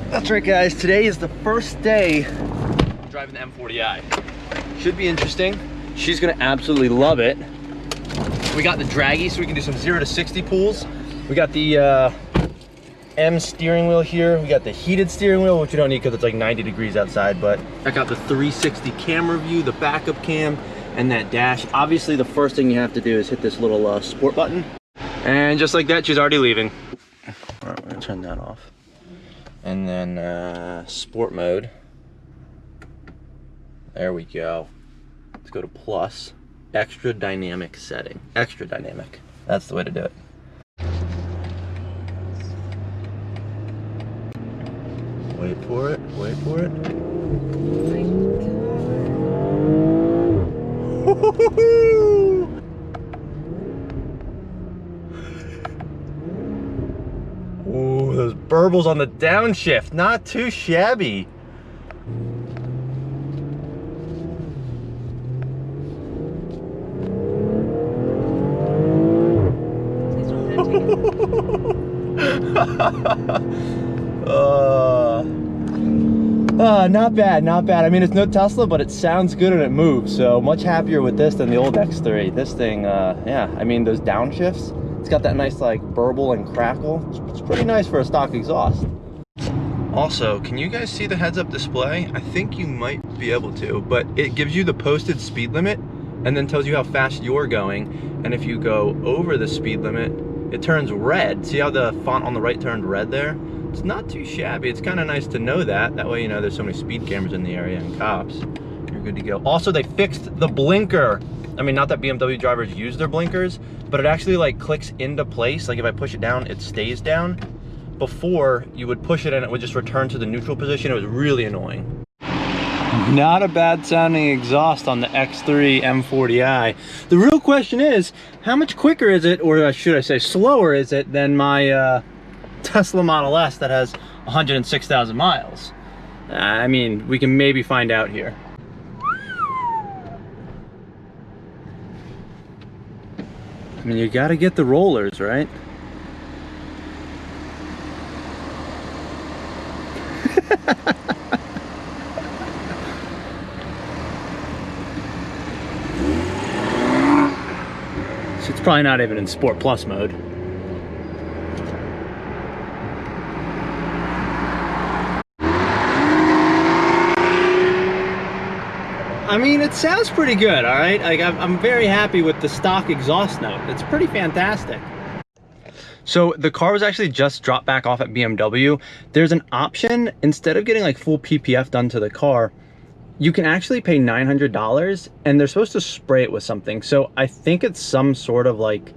That's right, guys. Today is the first day driving the M40i. Should be interesting. She's gonna absolutely love it. We got the Draggy, so we can do some 0 to 60 pulls. We got the M steering wheel here. We got the heated steering wheel, which you don't need because it's like 90 degrees outside, but check out the 360 camera view, the backup cam, and that dash. Obviously, the first thing you have to do is hit this little sport button. And just like that, she's already leaving. All right, we're gonna turn that off. And then sport mode. There we go. Let's go to plus. Extra dynamic setting. Extra dynamic. That's the way to do it. Wait for it. Wait for it. Ooh, those burbles on the downshift. Not too shabby. Not bad, not bad. I mean, it's no Tesla, but it sounds good and it moves. So much happier with this than the old X3. This thing, yeah, I mean, those downshifts, it's got that nice like burble and crackle. It's pretty nice for a stock exhaust. Also, can you guys see the heads-up display? I think you might be able to, but it gives you the posted speed limit and then tells you how fast you're going. And if you go over the speed limit, it turns red. See how the font on the right turned red there? It's not too shabby. It's kind of nice to know that. That way, you know, there's so many speed cameras in the area and cops. You're good to go. Also, they fixed the blinker. I mean, not that BMW drivers use their blinkers, but it actually like clicks into place. Like if I push it down, it stays down. Before, you would push it and it would just return to the neutral position. It was really annoying. Not a bad sounding exhaust on the X3 M40i. The real question is, how much quicker is it, or should I say slower is it, than my Tesla Model S that has 106,000 miles? I mean, we can maybe find out here. I mean, you gotta get the rollers, right? It's probably not even in Sport Plus mode. I mean, it sounds pretty good, all right? Like, I'm very happy with the stock exhaust note. It's pretty fantastic. So the car was actually just dropped back off at BMW. There's an option, instead of getting like full PPF done to the car, you can actually pay $900 and they're supposed to spray it with something. So I think it's some sort of like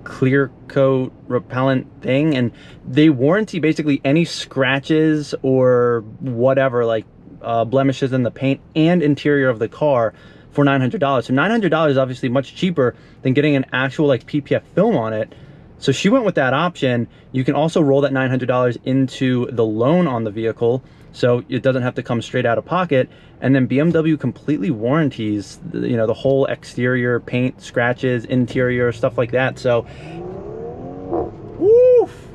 clear coat repellent thing, and they warranty basically any scratches or whatever, like blemishes in the paint and interior of the car for $900. So $900 is obviously much cheaper than getting an actual like PPF film on it. So she went with that option. You can also roll that $900 into the loan on the vehicle, so it doesn't have to come straight out of pocket. And then BMW completely warranties, you know, the whole exterior paint, scratches, interior, stuff like that. So, woof!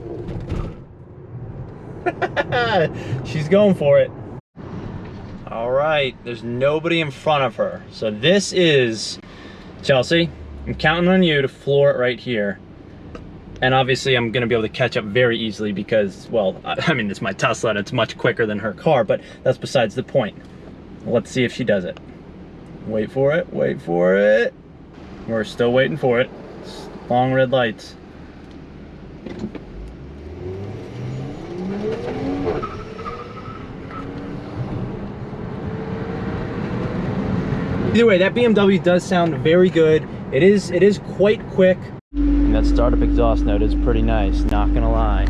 She's going for it. All right, there's nobody in front of her. So this is, Chelsea, I'm counting on you to floor it right here. And obviously I'm gonna be able to catch up very easily because, well, I mean, it's my Tesla and it's much quicker than her car, but that's besides the point. Let's see if she does it. Wait for it, wait for it. We're still waiting for it. Long red lights. Either way, that BMW does sound very good. It is quite quick. And that startup exhaust note is pretty nice, not gonna lie.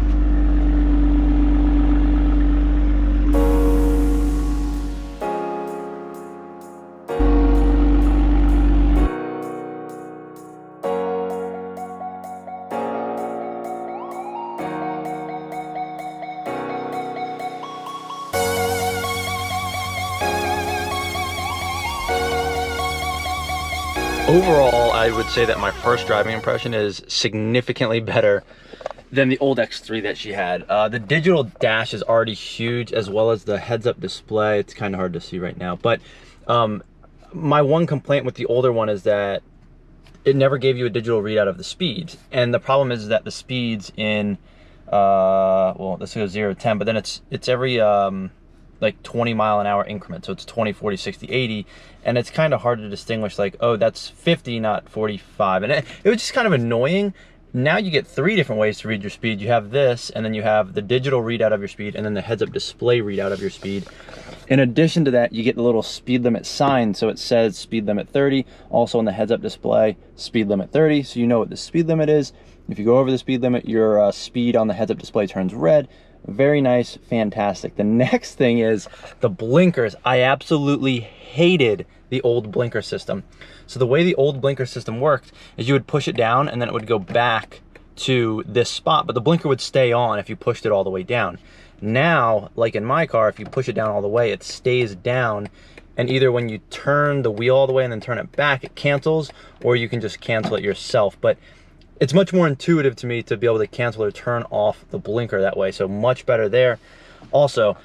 Overall, I would say that my first driving impression is significantly better than the old X3 that she had. The digital dash is already huge, as well as the heads-up display. It's kind of hard to see right now, but my one complaint with the older one is that it never gave you a digital readout of the speeds. And the problem is that the speeds in, well, this goes 0 to 10, but then it's every like 20-mile-an-hour increment. So it's 20, 40, 60, 80. And it's kind of hard to distinguish, like, oh, that's 50, not 45. And it was just kind of annoying. Now you get 3 different ways to read your speed. You have this, and then you have the digital readout of your speed, and then the heads-up display readout of your speed. In addition to that, you get the little speed limit sign, so it says speed limit 30. Also on the heads-up display, speed limit 30, so you know what the speed limit is. If you go over the speed limit, your speed on the heads-up display turns red. Very nice, fantastic. The next thing is the blinkers. I absolutely hated the old blinker system. So the way the old blinker system worked is you would push it down and then it would go back to this spot, but the blinker would stay on if you pushed it all the way down. Now, like in my car, if you push it down all the way, it stays down, and either when you turn the wheel all the way and then turn it back, it cancels, or you can just cancel it yourself. But it's much more intuitive to me to be able to cancel or turn off the blinker that way, so much better there. Also,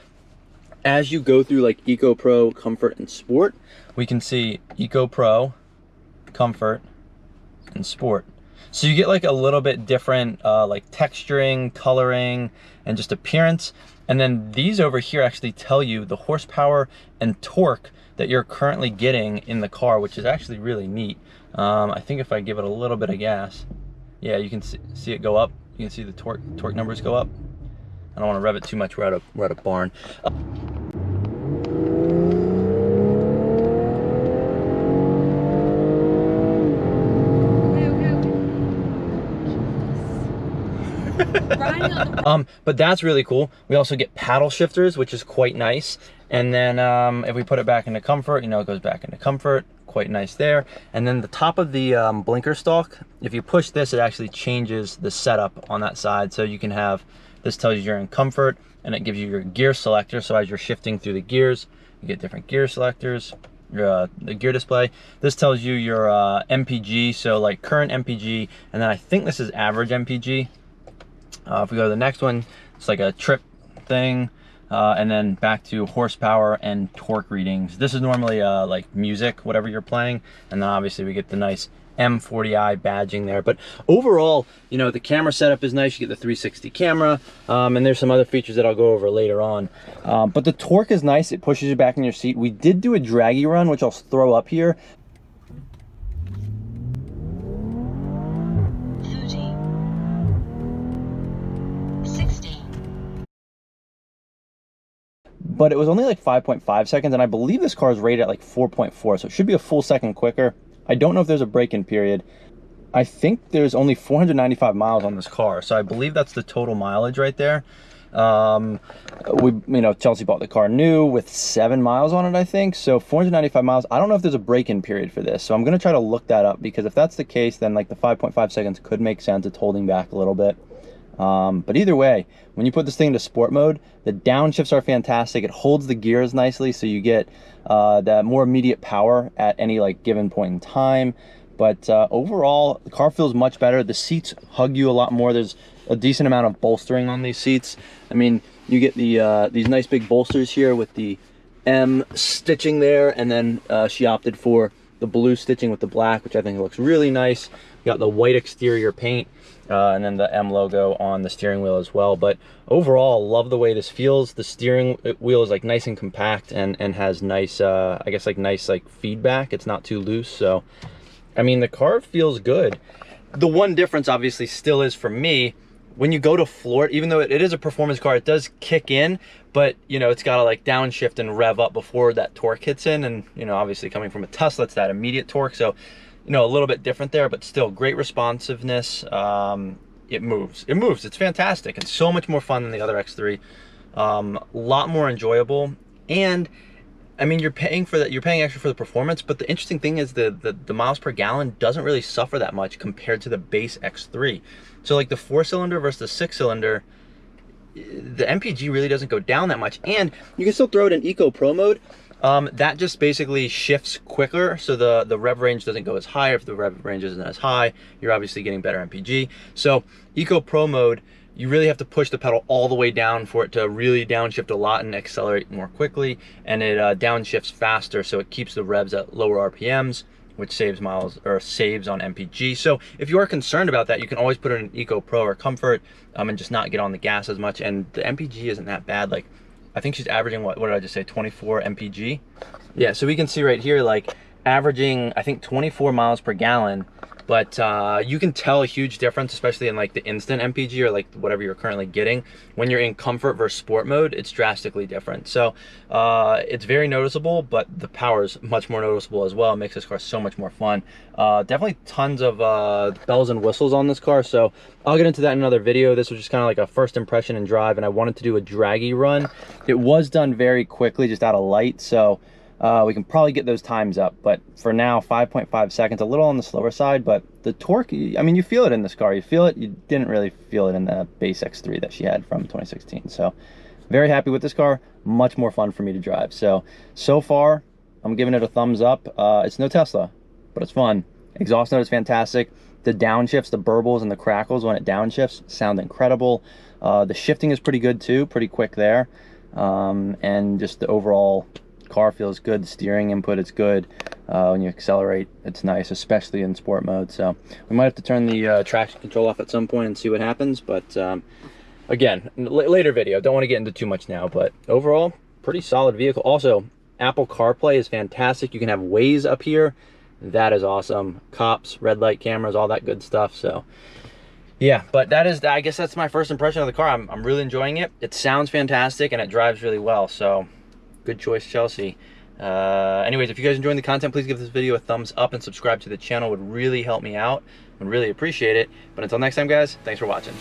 as you go through like Eco Pro, Comfort, and Sport, we can see Eco Pro, Comfort, and Sport. So you get like a little bit different like texturing, coloring, and just appearance. And then these over here actually tell you the horsepower and torque that you're currently getting in the car, which is actually really neat. I think if I give it a little bit of gas, yeah, you can see it go up. You can see the torque numbers go up. I don't want to rev it too much. We're at a barn. But that's really cool. We also get paddle shifters, which is quite nice. And then if we put it back into comfort, you know, it goes back into comfort. Quite nice there. And then the top of the blinker stalk, if you push this, it actually changes the setup on that side. So you can have, this tells you you're in comfort, and it gives you your gear selector. So as you're shifting through the gears, you get different gear selectors. The gear display. This tells you your MPG, so like current MPG, and then I think this is average MPG. If we go to the next one, it's like a trip thing, and then back to horsepower and torque readings. This is normally like music, whatever you're playing, and then obviously we get the nice M40i badging there. But overall, you know, the camera setup is nice. You get the 360 camera, and there's some other features that I'll go over later on. But the torque is nice. It pushes you back in your seat. We did do a Draggy run, which I'll throw up here. But it was only like 5.5 seconds, and I believe this car is rated at like 4.4, so it should be a full second quicker. I don't know if there's a break-in period. I think there's only 495 miles on this car, so I believe that's the total mileage right there. You know, Chelsea bought the car new with 7 miles on it, I think, so 495 miles. I don't know if there's a break-in period for this, so I'm gonna try to look that up, because if that's the case, then like the 5.5 seconds could make sense. It's holding back a little bit. But either way, when you put this thing into sport mode, the downshifts are fantastic. It holds the gears nicely, so you get that more immediate power at any like given point in time. But overall, the car feels much better. The seats hug you a lot more. There's a decent amount of bolstering on these seats. I mean, you get the these nice big bolsters here with the M stitching there, and then she opted for the blue stitching with the black, which I think looks really nice. You got the white exterior paint, and then the M logo on the steering wheel as well. But overall, love the way this feels. The steering wheel is like nice and compact, and has nice, I guess like nice like feedback. It's not too loose. So, I mean, the car feels good. The one difference obviously still is for me, when you go to floor it, even though it is a performance car, it does kick in, but you know, it's got to like downshift and rev up before that torque hits in. And you know, obviously coming from a Tesla, it's that immediate torque. So, you know, a little bit different there, but still great responsiveness. It moves, it's fantastic. It's so much more fun than the other X3. A lot more enjoyable. And I mean, you're paying for that, you're paying extra for the performance, but the interesting thing is the miles per gallon doesn't really suffer that much compared to the base X3. So like the 4-cylinder versus the 6-cylinder, the MPG really doesn't go down that much. And you can still throw it in Eco Pro mode. That just basically shifts quicker, so the rev range doesn't go as high. If the rev range isn't as high, you're obviously getting better MPG. So Eco Pro mode you really have to push the pedal all the way down for it to really downshift a lot and accelerate more quickly, and it downshifts faster, so it keeps the revs at lower RPMs, which saves miles, or saves on MPG. So if you are concerned about that, you can always put it in Eco Pro or Comfort and just not get on the gas as much, and the MPG isn't that bad. Like, I think she's averaging, what did I just say, 24 MPG? Yeah, so we can see right here, like, averaging, I think, 24 miles per gallon, but you can tell a huge difference, especially in like the instant MPG or like whatever you're currently getting. When you're in comfort versus sport mode, it's drastically different. So it's very noticeable, but the power is much more noticeable as well. It makes this car so much more fun. Definitely tons of bells and whistles on this car, so I'll get into that in another video. This was just kind of like a first impression and drive, and I wanted to do a Draggy run. It was done very quickly, just out of light, so we can probably get those times up, but for now, 5.5 seconds, a little on the slower side, but the torque, I mean, you feel it in this car. You feel it. You didn't really feel it in the base X3 that she had from 2016. So very happy with this car. Much more fun for me to drive. So far, I'm giving it a thumbs up. It's no Tesla, but it's fun. Exhaust note is fantastic. The downshifts, the burbles and the crackles when it downshifts sound incredible. The shifting is pretty good too, pretty quick there. And just the overall car feels good. The steering input is good. When you accelerate, it's nice, especially in sport mode. So we might have to turn the traction control off at some point and see what happens, but again, later video. Don't want to get into too much now, but overall, pretty solid vehicle. Also, Apple CarPlay is fantastic. You can have Waze up here. That is awesome. Cops, red light cameras, all that good stuff. So yeah, but that is, I guess that's my first impression of the car. I'm really enjoying it. It sounds fantastic and it drives really well. So good choice, Chelsea. Anyways, if you guys enjoying the content, please give this video a thumbs up and subscribe to the channel. It would really help me out. Would really appreciate it. But until next time, guys, thanks for watching.